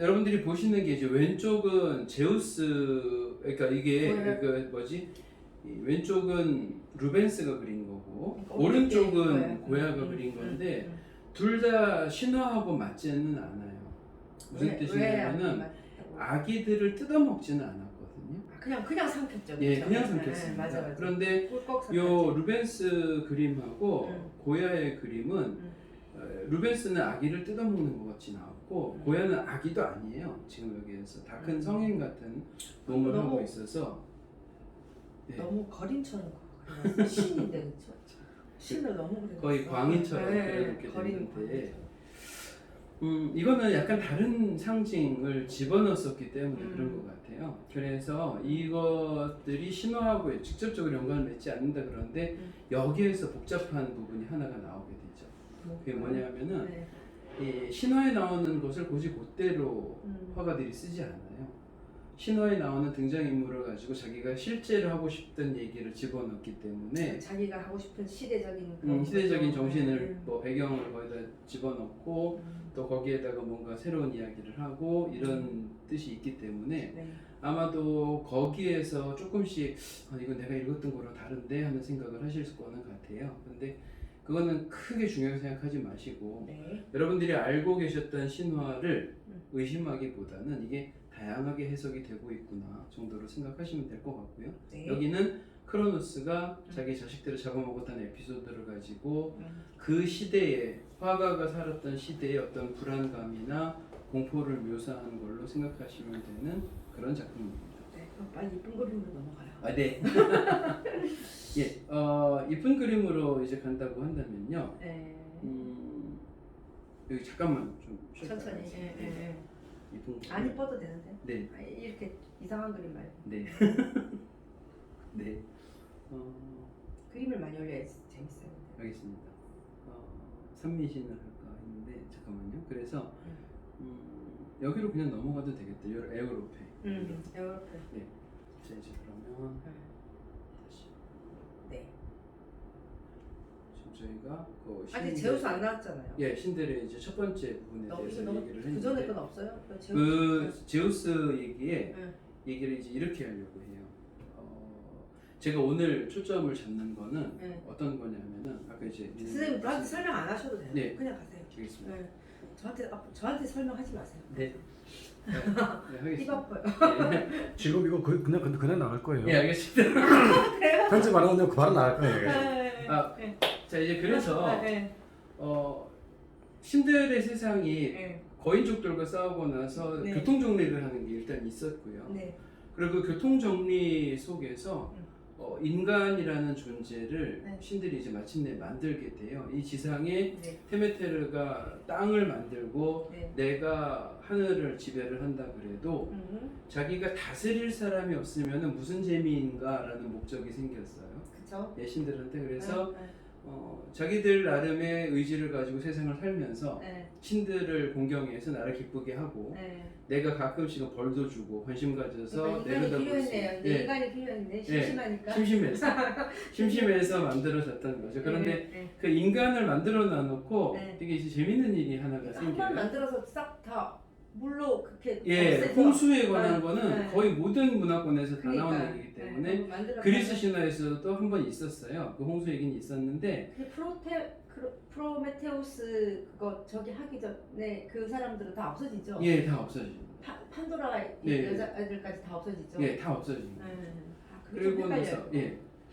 여러분들이 보시는 게 이제 왼쪽은 제우스, 그러니까 이게 고야. 그 뭐지? 이 왼쪽은 루벤스가 그린 거고 그러니까 오른쪽은 고야. 고야가 그린 건데 둘 다 신화하고 맞지는 않아요. 무슨 뜻이냐면은 아기들을 뜯어먹지는 않았거든요. 그냥 삼켰죠. 예, 그렇죠? 그냥 삼켰습니다. 맞아. 그런데 꿀꺽 삼켰지. 요 루벤스 그림하고 음. 고야의 그림은 루벤스는 아기를 뜯어먹는 것 같이 나왔고 고야는 아기도 아니에요. 지금 여기에서 다 큰 성인 같은 몸을 너무- 하고 있어서 네. 너무 거린처럼 그려놨어. 신인데 그렇죠? 신을 너무 그려놨어. 거의 광인처럼 그려놓게 거린 됐는데 광인처럼. 이거는 약간 다른 상징을 집어넣었기 때문에 음. 그런 것 같아요. 그래서 이것들이 신화하고 직접적으로 연관을 맺지 않는다 그러는데 여기에서 복잡한 부분이 하나가 나오게 되죠. 그게 뭐냐면은 네. 이 신화에 나오는 것을 굳이 그대로 화가들이 쓰지 않아요. 신화에 나오는 등장인물을 가지고 자기가 실제로 하고 싶던 얘기를 집어넣기 때문에 자기가 하고 싶은 시대적인 그런 시대적인 거죠. 정신을 뭐 배경을 거기다 집어넣고 또 거기에다가 뭔가 새로운 이야기를 하고 이런 뜻이 있기 때문에 네. 아마도 거기에서 조금씩 이건 내가 읽었던 거랑 다른데 하는 생각을 하실 거는 같아요. 근데 그거는 크게 중요하게 생각하지 마시고 네. 여러분들이 알고 계셨던 신화를 의심하기보다는 이게 다양하게 해석이 되고 있구나 정도로 생각하시면 될 것 같고요. 네. 여기는 크로노스가 자기 자식들을 잡아먹었다는 에피소드를 가지고 그 시대에 화가가 살았던 시대의 어떤 불안감이나 공포를 묘사한 걸로 생각하시면 되는 그런 작품입니다. 네. 그럼 빨리 이쁜 그림으로 넘어가요. 아, 네. 예, 이쁜 그림으로 이제 간다고 한다면요. 네. 여기 잠깐만 좀 쉴까요? 천천히. 예. 이쁜 그림. 안 이뻐도 되는데. 네. 아, 이렇게 이상한 그림 말고. 네. 네. 그림을 많이 올려야지 재밌어요. 알겠습니다. 산미신을 할까 했는데 잠깐만요. 그래서 여기로 그냥 넘어가도 되겠다. 에우로페. 이렇게. 네. 자 이제 그러면 다시. 네. 지금 저희가 그 아직 제우스 안 나왔잖아요. 예, 신들의 이제 첫 번째 부분에 대해서 이거 얘기를 그 전에 했는데 건 없어요? 그 제우스 얘기에 응. 얘기를 이제 이렇게 하려고 해요. 제가 오늘 초점을 잡는 거는 네. 어떤 거냐면은 아까 이제 선생님 저한테 설명 안 하셔도 돼요. 네. 그냥 가세요. 알겠습니다. 네. 저한테 설명하지 마세요. 네. 네, 입 하겠습니다. 아파요. 네. 지금 이거 그냥 나갈 거예요. 네, 알겠습니다. 편집 안 하고 바로 나갈 거예요. 이게. 네. 아, 네. 자 이제 그래서 네. 신들의 세상이 네. 거인족들과 싸우고 나서 네. 교통 정리를 하는 게 일단 있었고요. 네. 그리고 그 교통 정리 속에서 인간이라는 존재를 네. 신들이 이제 마침내 만들게 돼요. 이 지상에 네. 테메테르가 땅을 만들고 네. 내가 하늘을 지배를 한다 그래도 자기가 다스릴 사람이 없으면 무슨 재미인가라는 목적이 생겼어요. 그쵸? 신들한테. 그래서 네. 자기들 나름의 의지를 가지고 세상을 살면서 네. 신들을 공경해서 나를 기쁘게 하고 네. 내가 가끔씩은 벌도 주고 관심 가져서 그러니까 인간이 내려다볼 수 필요했네요. 근데 인간이 필요했는데 심심하니까. 심심해서 만들어졌다는 거죠. 그런데 네. 그 인간을 만들어 놔놓고 네. 되게 이제 재밌는 일이 하나가 한번 생겨요. 만들어서 싹 다 물로 그렇게 예, 없애서. 홍수에 관한 네. 거는 네. 거의 모든 문화권에서 다 나온 그러니까. 얘기이기 때문에 네. 만들었다가 그리스 신화에서도 한 번 있었어요. 그 홍수 얘기는 있었는데 근데 프로메테우스 그거 저기 하기 전에 그 사람들은 다 없어지죠? 예, 다 없어지죠. 판도라 예. 여자애들까지 다 없어지죠? 예, 다 없어지죠. 그게 좀 그리고 나서 헷갈려요.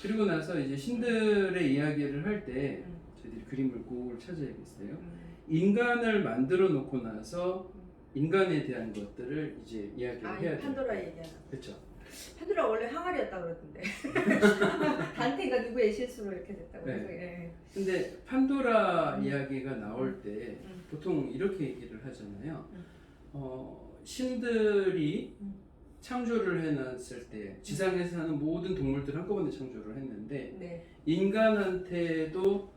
그리고 나서 이제 신들의 이야기를 할 때 저희들이 그림을 꼭 찾아야겠어요. 인간을 만들어 놓고 나서 인간에 대한 것들을 이제 이야기를 해야 돼요. 판도라 얘기하나. 그렇죠. 판도라 원래 항아리였다 그러던데. 단테가 누구의 실수로 이렇게 됐다고 해서. 예. 근데 판도라 이야기가 나올 때 음. 보통 이렇게 얘기를 하잖아요. 신들이 창조를 해놨을 때 지상에서 사는 모든 동물들 한꺼번에 창조를 했는데 네. 인간한테도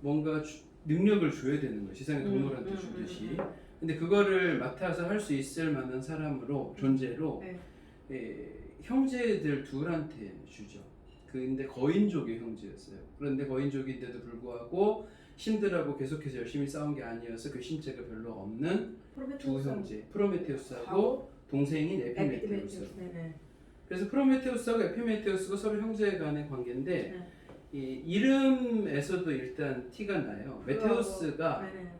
뭔가 능력을 줘야 되는 거예요. 지상의 동물한테 주듯이. 근데 그거를 맡아서 할 수 있을 만한 사람으로 존재로 네. 형제들 둘한테 주죠. 근데 거인족의 형제였어요. 그런데 거인족인데도 불구하고 신들하고 계속해서 열심히 싸운 게 아니어서 그 신체가 별로 없는 두 프로메테우스. 형제 프로메테우스하고 하고 동생인 에피메테우스. 에피메테우스. 네네. 그래서 프로메테우스하고 에피메테우스가 서로 형제 간의 관계인데 네. 이 이름에서도 일단 티가 나요. 메테우스가 네네.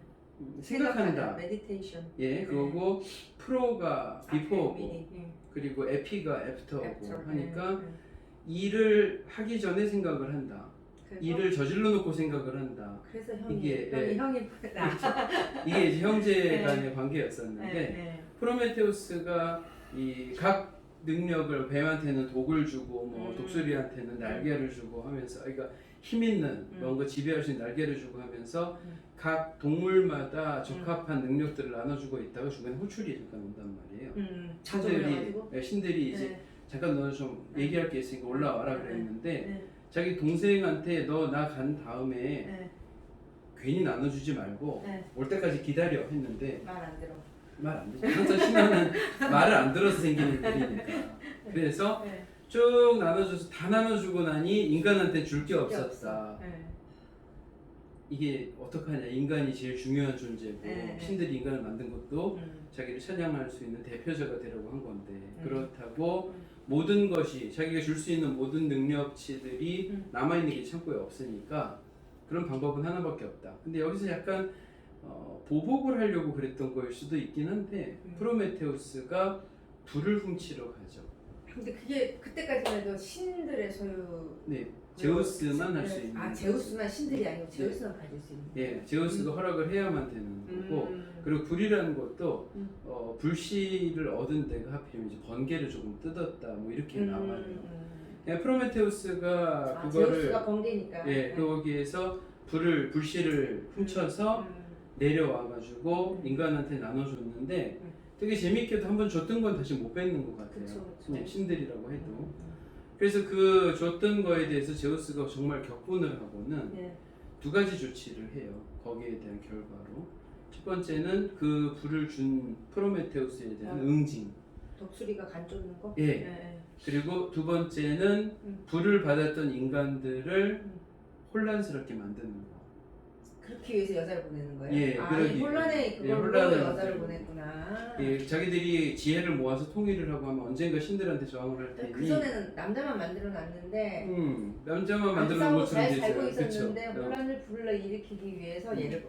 생각한다. 메디테이션. 예, 그거고 프로가 비포고 미리. 그리고 에피가 애프터고 애프터. 하니까 일을 하기 전에 생각을 한다. 일을 저질러 놓고 생각을 한다. 그래서 형이 이게, 형이 이게 이제 형제 네. 간의 관계였었는데 네. 프로메테우스가 이 각 능력을 뱀한테는 독을 주고 뭐 독수리한테는 날개를 주고 하면서 그러니까 힘 있는 뭔가 지배할 수 있는 날개를 주고 하면서 각 동물마다 적합한 능력들을 나눠주고 있다가 중간에 호출이 잠깐 온단 말이에요. 신들이 이제 네. 잠깐 너 좀 얘기할 게 있으니까 올라와라 그랬는데 네. 자기 동생한테 너 나 간 다음에 네. 괜히 나눠주지 말고 네. 올 때까지 기다려 했는데 말 안 들어. 말 안 되죠. 항상 신화는 말을 안 들어서 생기는 일이니까. 그래서 네. 쭉 나눠줘서 다 나눠주고 나니 인간한테 줄 게 없었다. 네. 이게 어떡하냐. 인간이 제일 중요한 존재고 네. 신들이 인간을 만든 것도 자기를 찬양할 수 있는 대표자가 되려고 한 건데 그렇다고 모든 것이 자기가 줄 수 있는 모든 능력치들이 남아있는 게 창고에 없으니까 그런 방법은 하나밖에 없다. 근데 여기서 약간 보복을 하려고 그랬던 거일 수도 있긴 한데 프로메테우스가 불을 훔치러 가죠. 근데 그게 그때까지만 해도 신들의 소유. 네, 제우스만 할 수 있는. 아, 제우스만 신들이 아니고 제우스만 가질 수 있는. 예, 제우스가 허락을 해야만 되는 거고 그리고 불이라는 것도 불씨를 얻은 데가 하필이면 이제 번개를 조금 뜯었다 뭐 이렇게 나와요. 예, 프로메테우스가 그거를 제우스가 번개니까. 예, 거기에서 불씨를 훔쳐서 내려와가지고 인간한테 나눠줬는데 되게 재밌게도 한번 줬던 건 다시 못 뺏는 것 같아요. 그쵸. 네, 신들이라고 해도. 그래서 그 줬던 거에 대해서 제우스가 정말 격분을 하고는 네. 두 가지 조치를 해요. 거기에 대한 결과로. 첫 번째는 그 불을 준 프로메테우스에 대한 응징. 독수리가 간 쫓는 거? 예. 네. 그리고 두 번째는 불을 받았던 인간들을 혼란스럽게 만드는 거. 그렇게 위해서 여자를 보내는 거예요? 예, 아, 그러기 이 혼란에 그걸로 혼란을 여자를 만들고. 보냈구나. 예, 자기들이 지혜를 모아서 통일을 하고 하면 언젠가 신들한테 저항을 할 테니. 그 전에는 남자만 만들어 놨는데 남자만 만들어 놓은 싸우고 것처럼 잘 살고 되죠. 있었는데 그쵸? 혼란을 불러일으키기 위해서 얘를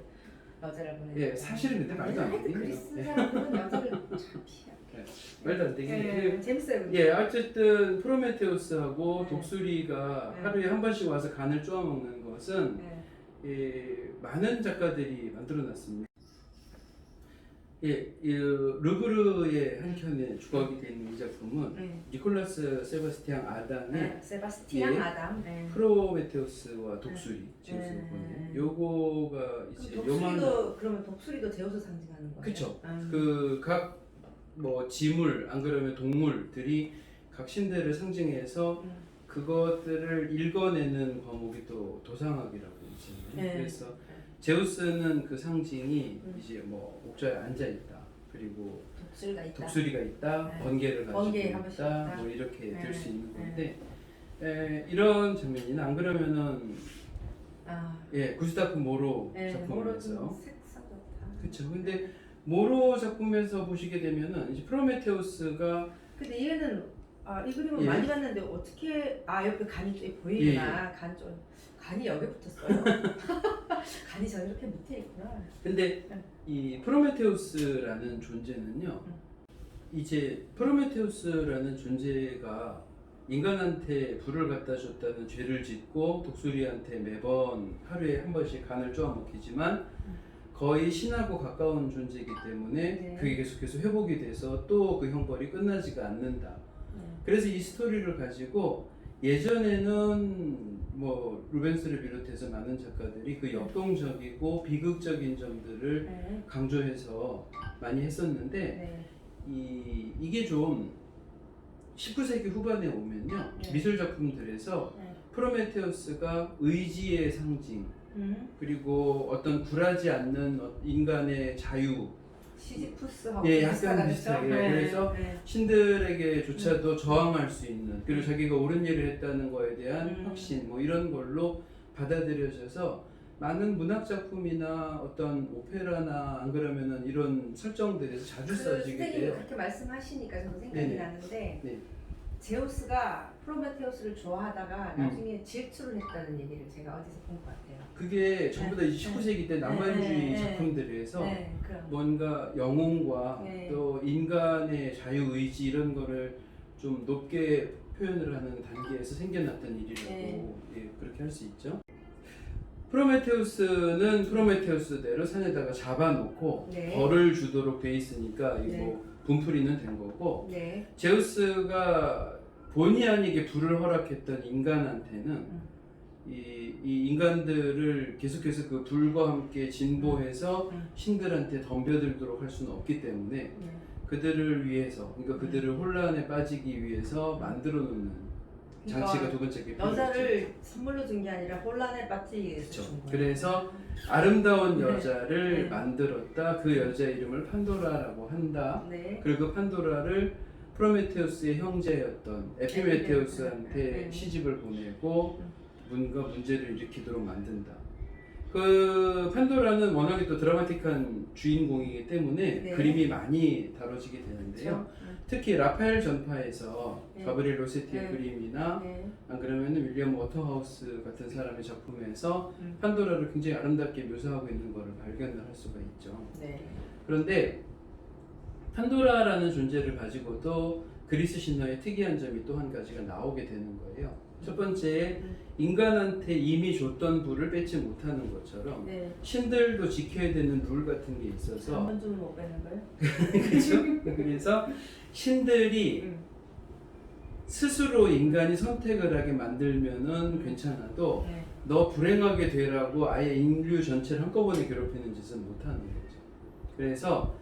여자를 보내는 예, 사실은 근데 말도 안 되긴 해요. 그리스 예. 사람들은 여자를 참 피해. 말도 안 되긴 해요. 예, 재밌어요. 근데. 예, 어쨌든 프로메테우스하고 네. 독수리가 네. 하루에 한 번씩 와서 간을 쪼아먹는 것은 네. 예, 많은 작가들이 만들어놨습니다. 예, 이 르브르의 한 켠에 주각이 되는 이 작품은 니콜라스 세바스티앙 아담의 네, 세바스티안 예. 아담. 네. 프로메테우스와 독수리 제우스 네. 보네. 요거가 이제 독수리도 그러면 독수리도 제우스 상징하는 거예요? 그쵸. 아. 그 각 뭐 지물 안 그러면 동물들이 각 신들을 상징해서 그것들을 읽어내는 과목이 또 도상학이라고 있잖아요. 네. 그래서 제우스는 그 상징이 이제 뭐 옥좌에 앉아 있다. 그리고 독수리가 있다. 독수리가 있다. 네. 번개를 가지고 번개 한 번씩 있다. 있다. 뭐 이렇게 네. 될 수 있는 네. 건데 이런 장면이나 안 그러면은 아. 예 구스타프 모로 네, 작품에서 모로 좀 색상 좋다. 그렇죠. 근데 모로 작품에서 보시게 되면은 이제 프로메테우스가 근데 얘는 이 그림을 예. 많이 봤는데 어떻게 옆에 간이 좀 보이구나. 간이 여기 붙었어요. 간이 저 이렇게 밑에 있구나. 근데 이 프로메테우스라는 존재는요. 이제 프로메테우스라는 존재가 인간한테 불을 갖다 줬다는 죄를 짓고 독수리한테 매번 하루에 한 번씩 간을 쪼아 먹히지만 거의 신하고 가까운 존재이기 때문에 네. 그게 계속해서 회복이 돼서 또 그 형벌이 끝나지가 않는다. 그래서 이 스토리를 가지고 예전에는 뭐 루벤스를 비롯해서 많은 작가들이 그 역동적이고 비극적인 점들을 네. 강조해서 많이 했었는데 네. 이게 좀 19세기 후반에 오면요 네. 미술 작품들에서 네. 프로메테우스가 의지의 상징 그리고 어떤 굴하지 않는 인간의 자유 시지푸스하고 예, 비슷하다, 약간 그쵸? 비슷하게 네. 그래서 네. 신들에게조차도 저항할 수 있는 그리고 자기가 옳은 일을 했다는 거에 대한 음. 확신 뭐 이런 걸로 받아들여져서 많은 문학 작품이나 어떤 오페라나 안 그러면은 이런 설정들에서 자주 써지게 선생님이 돼요. 그렇게 말씀하시니까 저도 생각이 네네. 나는데 네. 제우스가 프로메테우스를 좋아하다가 음. 나중에 질투를 했다는 얘기를 제가 어디서 본 것 같아요. 그게 전부 다 네. 19세기 때 낭만주의 네. 작품들에서 네, 그럼. 뭔가 영혼과 네. 또 인간의 자유의지 이런 거를 좀 높게 표현을 하는 단계에서 생겨났던 일이라고 네. 예, 그렇게 할 수 있죠. 프로메테우스는 프로메테우스대로 산에다가 잡아놓고 네. 벌을 주도록 돼 있으니까 이거 네. 분풀이는 된 거고, 네. 제우스가 본의 아니게 불을 허락했던 인간한테는 이 인간들을 계속해서 그 불과 함께 진보해서 신들한테 덤벼들도록 할 수는 없기 때문에 네. 그들을 위해서, 그러니까 그들을 혼란에 빠지기 위해서 만들어 놓는 장치가 두 번째 게 필요했죠. 여자를 선물로 준 게 아니라 혼란에 빠지기 위해서 그렇죠. 준 거예요. 그래서 아름다운 네. 여자를 네. 만들었다. 그 여자 이름을 판도라라고 한다. 네. 그리고 그 판도라를 프로메테우스의 형제였던 에피메테우스한테 네. 시집을 보내고 뭔가 문제를 일으키도록 만든다. 그 판도라는 워낙에 또 드라마틱한 주인공이기 때문에 네. 그림이 많이 다뤄지게 되는데요. 그렇죠. 특히 라파엘 전파에서 네. 가브리엘 로세티의 네. 그림이나 네. 안 그러면은 윌리엄 워터하우스 같은 사람의 작품에서 음. 판도라를 굉장히 아름답게 묘사하고 있는 것을 발견을 할 수가 있죠. 네. 그런데 판도라라는 존재를 가지고도 그리스 신화의 특이한 점이 또 한 가지가 나오게 되는 거예요. 첫 번째, 인간한테 이미 줬던 부를 뺏지 못하는 것처럼 네. 신들도 지켜야 되는 룰 같은 게 있어서 한번 주면 못 빼는 거예요? 그렇죠? 그래서 신들이 스스로 인간이 선택을 하게 만들면은 괜찮아도 네. 너 불행하게 되라고 아예 인류 전체를 한꺼번에 괴롭히는 짓은 못하는 거죠. 그래서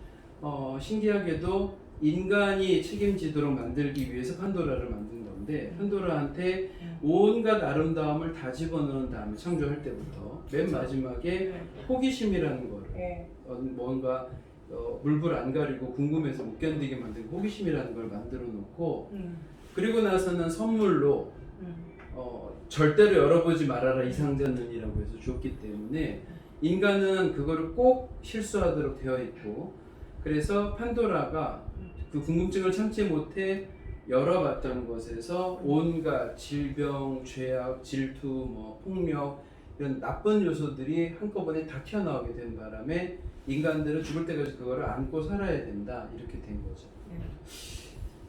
신기하게도 인간이 책임지도록 만들기 위해서 판도라를 만든 건데 판도라한테 온갖 아름다움을 다 집어넣은 다음에 창조할 때부터 맨 마지막에 호기심이라는 거를 네. 뭔가 물불 안 가리고 궁금해서 못 견디게 만든 호기심이라는 걸 만들어 놓고 그리고 나서는 선물로 절대로 열어보지 말아라 이상자는이라고 해서 줬기 때문에 인간은 그거를 꼭 실수하도록 되어 있고 그래서 판도라가 그 궁금증을 참지 못해 열어봤던 것에서 온갖 질병, 죄악, 질투, 뭐 폭력 이런 나쁜 요소들이 한꺼번에 다 튀어나오게 된 바람에 인간들은 죽을 때까지 그거를 안고 살아야 된다 이렇게 된 거죠.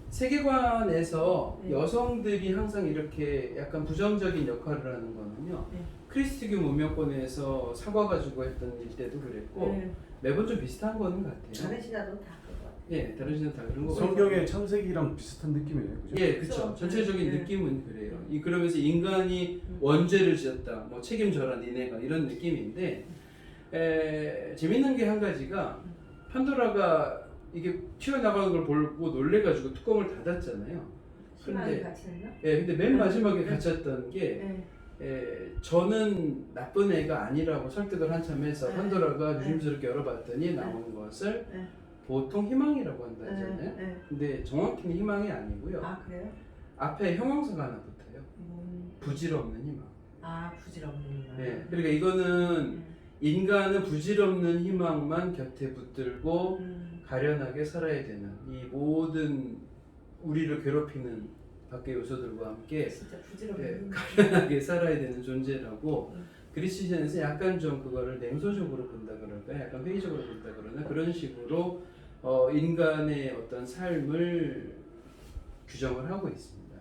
세계관에서 네. 여성들이 항상 이렇게 약간 부정적인 역할을 하는 거는요. 네. 크리스트교 문명권에서 사과 가지고 했던 일 때도 그랬고 네. 매번 좀 비슷한 거는 같아요. 다른 신화도 다 그런 것 같아요. 예, 다른 신은 다 그런 거 성경의 창세기랑 비슷한 느낌이에요, 그죠? 예, 그렇죠. 그렇죠. 전체적인 네. 느낌은 그래요. 그러면서 인간이 원죄를 지었다, 뭐 책임져라 니네가 이런 느낌인데 재밌는 게 한 가지가 판도라가 이게 튀어나가는 걸 보고 놀래가지고 뚜껑을 닫았잖아요. 희망이 근데 같이 있나? 예, 근데 맨 마지막에 네. 갇혔던 게 네. 저는 나쁜 애가 아니라고 설득을 한참 해서 네. 판도라가 네. 조심스럽게 열어봤더니 나오는 것을 네. 보통 희망이라고 한다 네. 하잖아요. 네. 근데 정확히는 희망이 아니고요. 아 그래요? 앞에 형용사가 하나 붙어요. 부질없는 희망. 아 부질없는. 네, 그러니까 이거는 인간은 부질없는 희망만 곁에 붙들고 가련하게 살아야 되는 이 모든 우리를 괴롭히는 밖의 요소들과 함께 진짜 부질없는. 가련하게 살아야 되는 존재라고 그리스천에서 약간 좀 그거를 냉소적으로 본다 그럴까, 약간 회의적으로 본다 그러나 그런 식으로 인간의 어떤 삶을 규정을 하고 있습니다.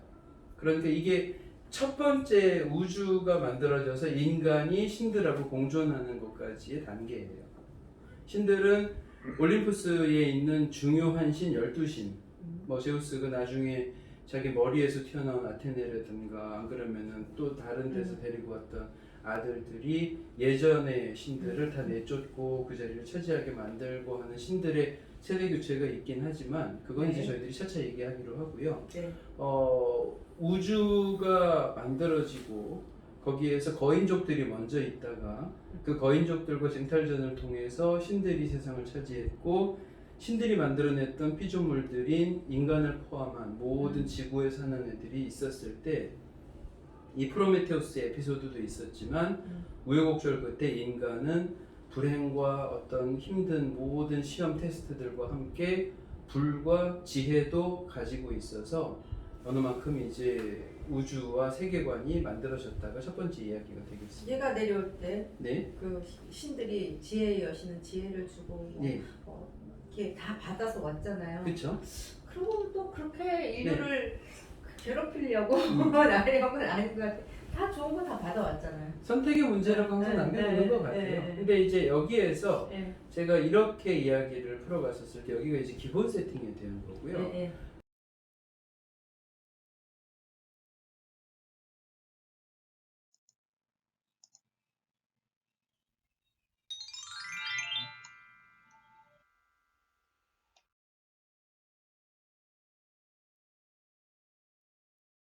그러니까 이게 첫 번째 우주가 만들어져서 인간이 신들하고 공존하는 것까지의 단계예요. 신들은 올림푸스에 있는 중요한 신 12신, 뭐 제우스가 나중에 자기 머리에서 튀어나온 아테네라든가 안 그러면은 또 다른 데서 데리고 왔던 아들들이 예전의 신들을 다 내쫓고 그 자리를 차지하게 만들고 하는 신들의 세대 교체가 있긴 하지만 그건 이제 네. 저희들이 차차 얘기하기로 하고요. 네. 우주가 만들어지고 거기에서 거인족들이 먼저 있다가 그 거인족들과 쟁탈전을 통해서 신들이 세상을 차지했고 신들이 만들어냈던 피조물들인 인간을 포함한 모든 지구에 사는 애들이 있었을 때 이 프로메테우스 에피소드도 있었지만 우여곡절 끝에 인간은 불행과 어떤 힘든 모든 시험 테스트들과 함께 불과 지혜도 가지고 있어서 어느 만큼 이제 우주와 세계관이 만들어졌다가 첫 번째 이야기가 되겠습니다. 지혜가 내려올 때 네, 그 신들이 지혜의 여신은 지혜를 주고 뭐, 네, 이렇게 다 받아서 왔잖아요. 그렇죠. 그리고 또 그렇게 인류를 괴롭히려고 하려고 아닌 것 같아. 다 좋은 거 다 받아왔잖아요. 선택의 문제라고 항상 네, 남겨두는 네, 것 같아요. 네. 근데 이제 여기에서 네. 제가 이렇게 이야기를 풀어갔었을 때 여기가 이제 기본 세팅에 대한 거고요. 네, 네.